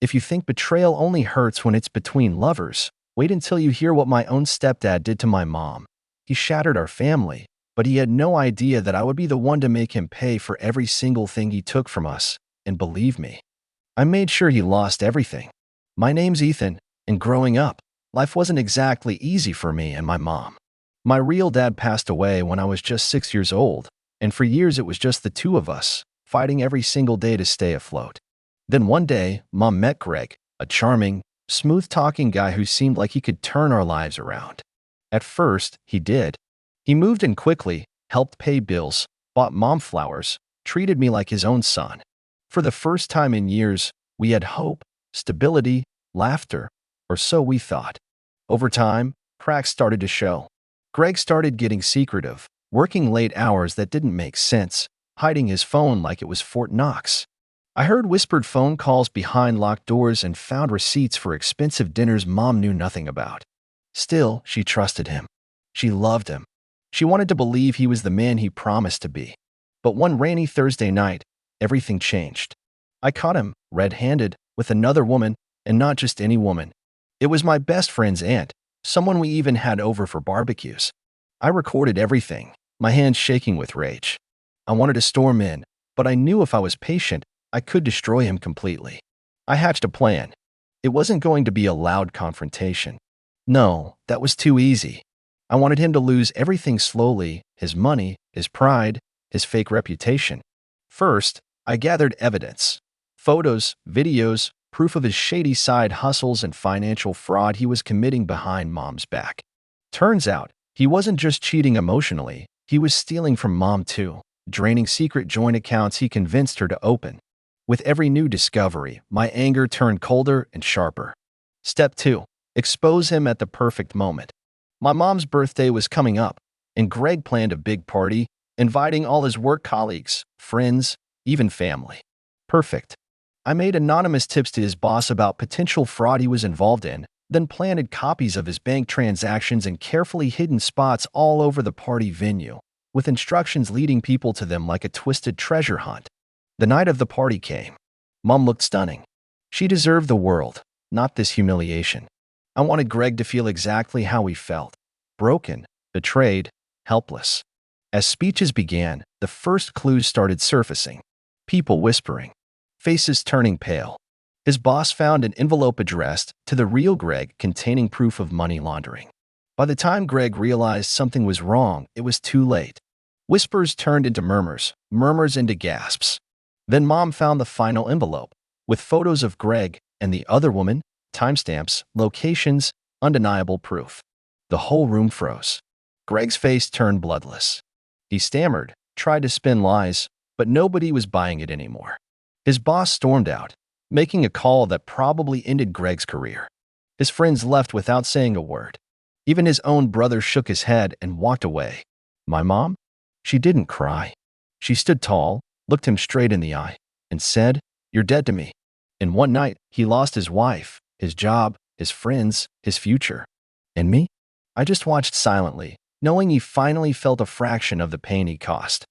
If you think betrayal only hurts when it's between lovers, wait until you hear what my own stepdad did to my mom. He shattered our family, but he had no idea that I would be the one to make him pay for every single thing he took from us. And believe me, I made sure he lost everything. My name's Ethan, and growing up, life wasn't exactly easy for me and my mom. My real dad passed away when I was just 6 years old, and for years it was just the two of us, fighting every single day to stay afloat. Then one day, Mom met Greg, a charming, smooth-talking guy who seemed like he could turn our lives around. At first, he did. He moved in quickly, helped pay bills, bought Mom flowers, treated me like his own son. For the first time in years, we had hope, stability, laughter, or so we thought. Over time, cracks started to show. Greg started getting secretive, working late hours that didn't make sense, hiding his phone like it was Fort Knox. I heard whispered phone calls behind locked doors and found receipts for expensive dinners Mom knew nothing about. Still, she trusted him. She loved him. She wanted to believe he was the man he promised to be. But one rainy Thursday night, everything changed. I caught him, red-handed, with another woman, and not just any woman. It was my best friend's aunt, someone we even had over for barbecues. I recorded everything, my hands shaking with rage. I wanted to storm in, but I knew if I was patient, I could destroy him completely. I hatched a plan. It wasn't going to be a loud confrontation. No, that was too easy. I wanted him to lose everything slowly, his money, his pride, his fake reputation. First, I gathered evidence. Photos, videos, proof of his shady side hustles and financial fraud he was committing behind Mom's back. Turns out, he wasn't just cheating emotionally, he was stealing from Mom too, draining secret joint accounts he convinced her to open. With every new discovery, my anger turned colder and sharper. Step 2. Expose him at the perfect moment. My mom's birthday was coming up, and Greg planned a big party, inviting all his work colleagues, friends, even family. Perfect. I made anonymous tips to his boss about potential fraud he was involved in, then planted copies of his bank transactions in carefully hidden spots all over the party venue, with instructions leading people to them like a twisted treasure hunt. The night of the party came. Mom looked stunning. She deserved the world, not this humiliation. I wanted Greg to feel exactly how he felt: broken, betrayed, helpless. As speeches began, the first clues started surfacing. People whispering, faces turning pale. His boss found an envelope addressed to the real Greg containing proof of money laundering. By the time Greg realized something was wrong, it was too late. Whispers turned into murmurs, murmurs into gasps. Then Mom found the final envelope, with photos of Greg and the other woman, timestamps, locations, undeniable proof. The whole room froze. Greg's face turned bloodless. He stammered, tried to spin lies, but nobody was buying it anymore. His boss stormed out, making a call that probably ended Greg's career. His friends left without saying a word. Even his own brother shook his head and walked away. My mom? She didn't cry. She stood tall, looked him straight in the eye, and said, "You're dead to me." In one night, he lost his wife, his job, his friends, his future. And me? I just watched silently, knowing he finally felt a fraction of the pain he caused.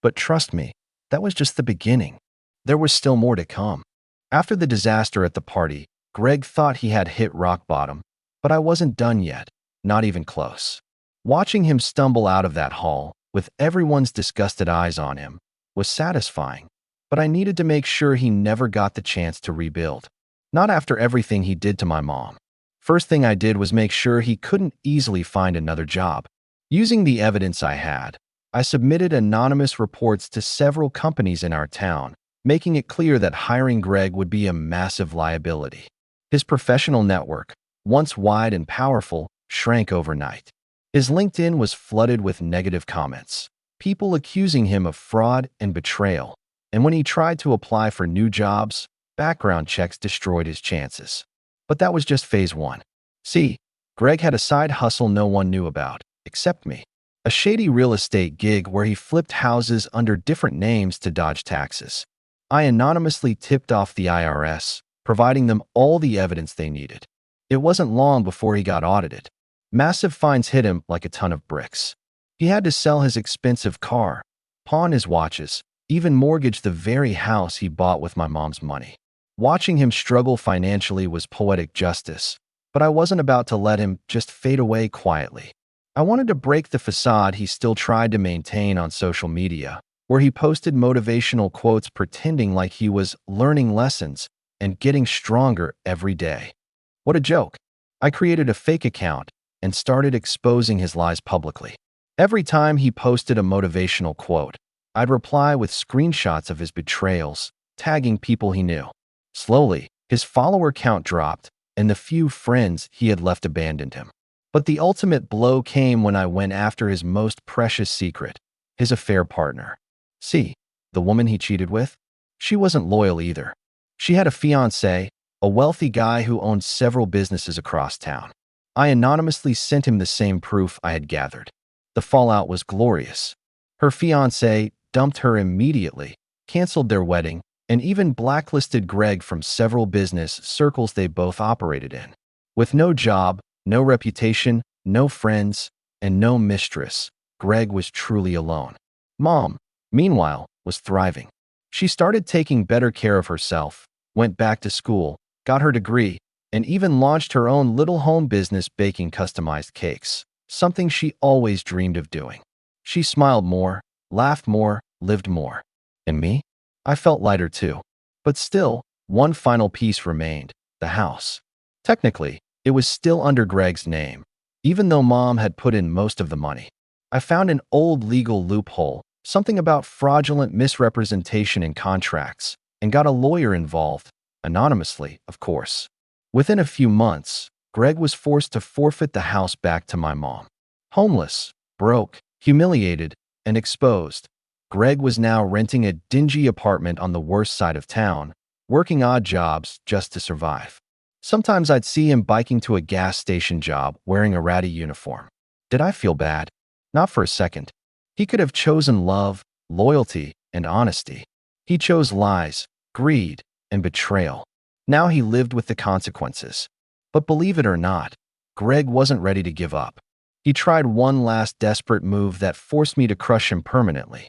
But trust me, that was just the beginning. There was still more to come. After the disaster at the party, Greg thought he had hit rock bottom, but I wasn't done yet, not even close. Watching him stumble out of that hall, with everyone's disgusted eyes on him, was satisfying, but I needed to make sure he never got the chance to rebuild. Not after everything he did to my mom. First thing I did was make sure he couldn't easily find another job. Using the evidence I had, I submitted anonymous reports to several companies in our town, making it clear that hiring Greg would be a massive liability. His professional network, once wide and powerful, shrank overnight. His LinkedIn was flooded with negative comments, people accusing him of fraud and betrayal. And when he tried to apply for new jobs, background checks destroyed his chances. But that was just phase 1. See, Greg had a side hustle no one knew about, except me. A shady real estate gig where he flipped houses under different names to dodge taxes. I anonymously tipped off the IRS, providing them all the evidence they needed. It wasn't long before he got audited. Massive fines hit him like a ton of bricks. He had to sell his expensive car, pawn his watches, even mortgage the very house he bought with my mom's money. Watching him struggle financially was poetic justice, but I wasn't about to let him just fade away quietly. I wanted to break the facade he still tried to maintain on social media, where he posted motivational quotes pretending like he was learning lessons and getting stronger every day. What a joke. I created a fake account and started exposing his lies publicly. Every time he posted a motivational quote, I'd reply with screenshots of his betrayals, tagging people he knew. Slowly, his follower count dropped, and the few friends he had left abandoned him. But the ultimate blow came when I went after his most precious secret, his affair partner. See, the woman he cheated with? She wasn't loyal either. She had a fiancé, a wealthy guy who owned several businesses across town. I anonymously sent him the same proof I had gathered. The fallout was glorious. Her fiancé dumped her immediately, canceled their wedding, and even blacklisted Greg from several business circles they both operated in. With no job, no reputation, no friends, and no mistress, Greg was truly alone. Mom, meanwhile, was thriving. She started taking better care of herself, went back to school, got her degree, and even launched her own little home business baking customized cakes, something she always dreamed of doing. She smiled more, laughed more, lived more. And me? I felt lighter too. But still, one final piece remained, the house. Technically, it was still under Greg's name, even though Mom had put in most of the money. I found an old legal loophole, something about fraudulent misrepresentation in contracts, and got a lawyer involved, anonymously, of course. Within a few months, Greg was forced to forfeit the house back to my mom. Homeless, broke, humiliated, and exposed, Greg was now renting a dingy apartment on the worst side of town, working odd jobs just to survive. Sometimes I'd see him biking to a gas station job wearing a ratty uniform. Did I feel bad? Not for a second. He could have chosen love, loyalty, and honesty. He chose lies, greed, and betrayal. Now he lived with the consequences. But believe it or not, Greg wasn't ready to give up. He tried one last desperate move that forced me to crush him permanently.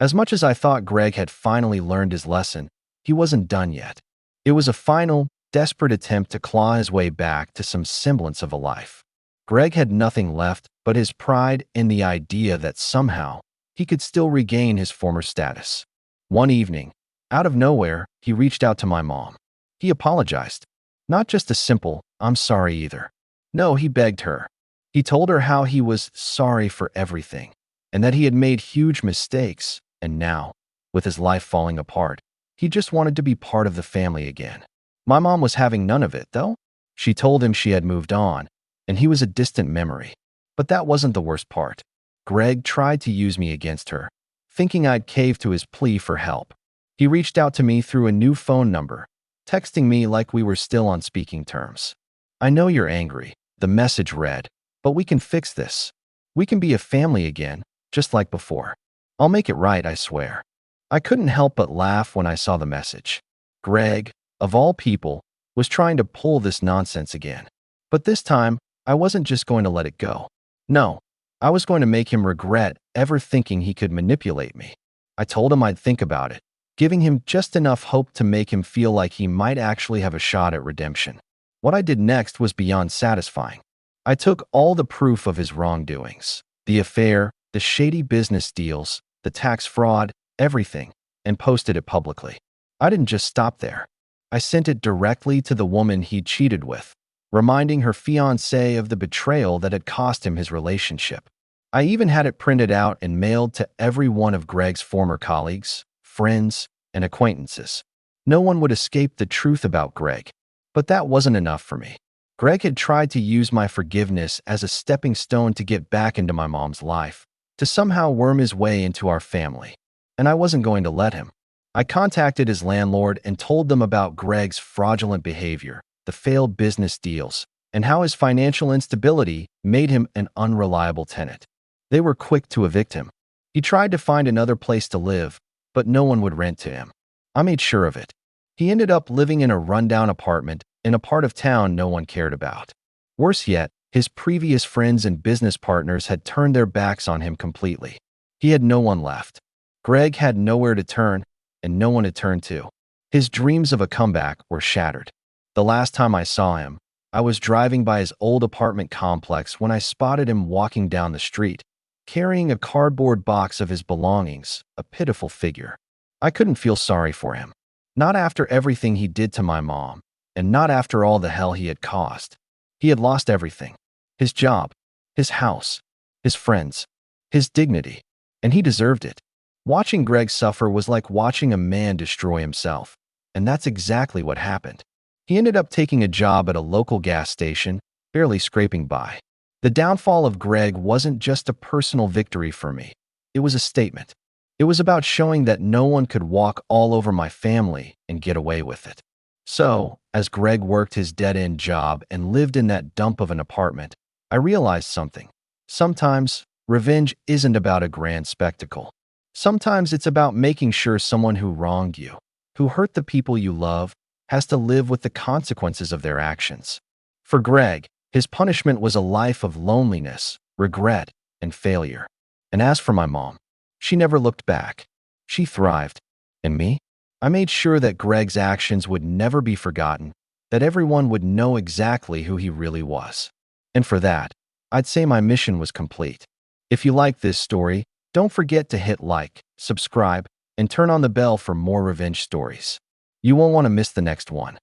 As much as I thought Greg had finally learned his lesson, he wasn't done yet. It was a final, desperate attempt to claw his way back to some semblance of a life. Greg had nothing left but his pride in the idea that somehow he could still regain his former status. One evening, out of nowhere, he reached out to my mom. He apologized. Not just a simple, "I'm sorry" either. No, he begged her. He told her how he was sorry for everything, and that he had made huge mistakes, and now, with his life falling apart, he just wanted to be part of the family again. My mom was having none of it, though. She told him she had moved on, and he was a distant memory. But that wasn't the worst part. Greg tried to use me against her, thinking I'd cave to his plea for help. He reached out to me through a new phone number, texting me like we were still on speaking terms. "I know you're angry," the message read, "but we can fix this. We can be a family again, just like before. I'll make it right, I swear." I couldn't help but laugh when I saw the message. Greg, of all people, was trying to pull this nonsense again. But this time, I wasn't just going to let it go. No, I was going to make him regret ever thinking he could manipulate me. I told him I'd think about it, giving him just enough hope to make him feel like he might actually have a shot at redemption. What I did next was beyond satisfying. I took all the proof of his wrongdoings, the affair, the shady business deals, the tax fraud, everything, and posted it publicly. I didn't just stop there. I sent it directly to the woman he cheated with, reminding her fiancé of the betrayal that had cost him his relationship. I even had it printed out and mailed to every one of Greg's former colleagues, friends, and acquaintances. No one would escape the truth about Greg. But that wasn't enough for me. Greg had tried to use my forgiveness as a stepping stone to get back into my mom's life, to somehow worm his way into our family. And I wasn't going to let him. I contacted his landlord and told them about Greg's fraudulent behavior, the failed business deals, and how his financial instability made him an unreliable tenant. They were quick to evict him. He tried to find another place to live, but no one would rent to him. I made sure of it. He ended up living in a rundown apartment in a part of town no one cared about. Worse yet, his previous friends and business partners had turned their backs on him completely. He had no one left. Greg had nowhere to turn, and no one to turn to. His dreams of a comeback were shattered. The last time I saw him, I was driving by his old apartment complex when I spotted him walking down the street, carrying a cardboard box of his belongings, a pitiful figure. I couldn't feel sorry for him. Not after everything he did to my mom, and not after all the hell he had caused. He had lost everything. His job, his house, his friends, his dignity, and he deserved it. Watching Greg suffer was like watching a man destroy himself, and that's exactly what happened. He ended up taking a job at a local gas station, barely scraping by. The downfall of Greg wasn't just a personal victory for me. It was a statement. It was about showing that no one could walk all over my family and get away with it. So, as Greg worked his dead-end job and lived in that dump of an apartment, I realized something. Sometimes, revenge isn't about a grand spectacle. Sometimes it's about making sure someone who wronged you, who hurt the people you love, has to live with the consequences of their actions. For Greg, his punishment was a life of loneliness, regret, and failure. And as for my mom, she never looked back. She thrived. And me? I made sure that Greg's actions would never be forgotten, that everyone would know exactly who he really was. And for that, I'd say my mission was complete. If you like this story, don't forget to hit like, subscribe, and turn on the bell for more revenge stories. You won't want to miss the next one.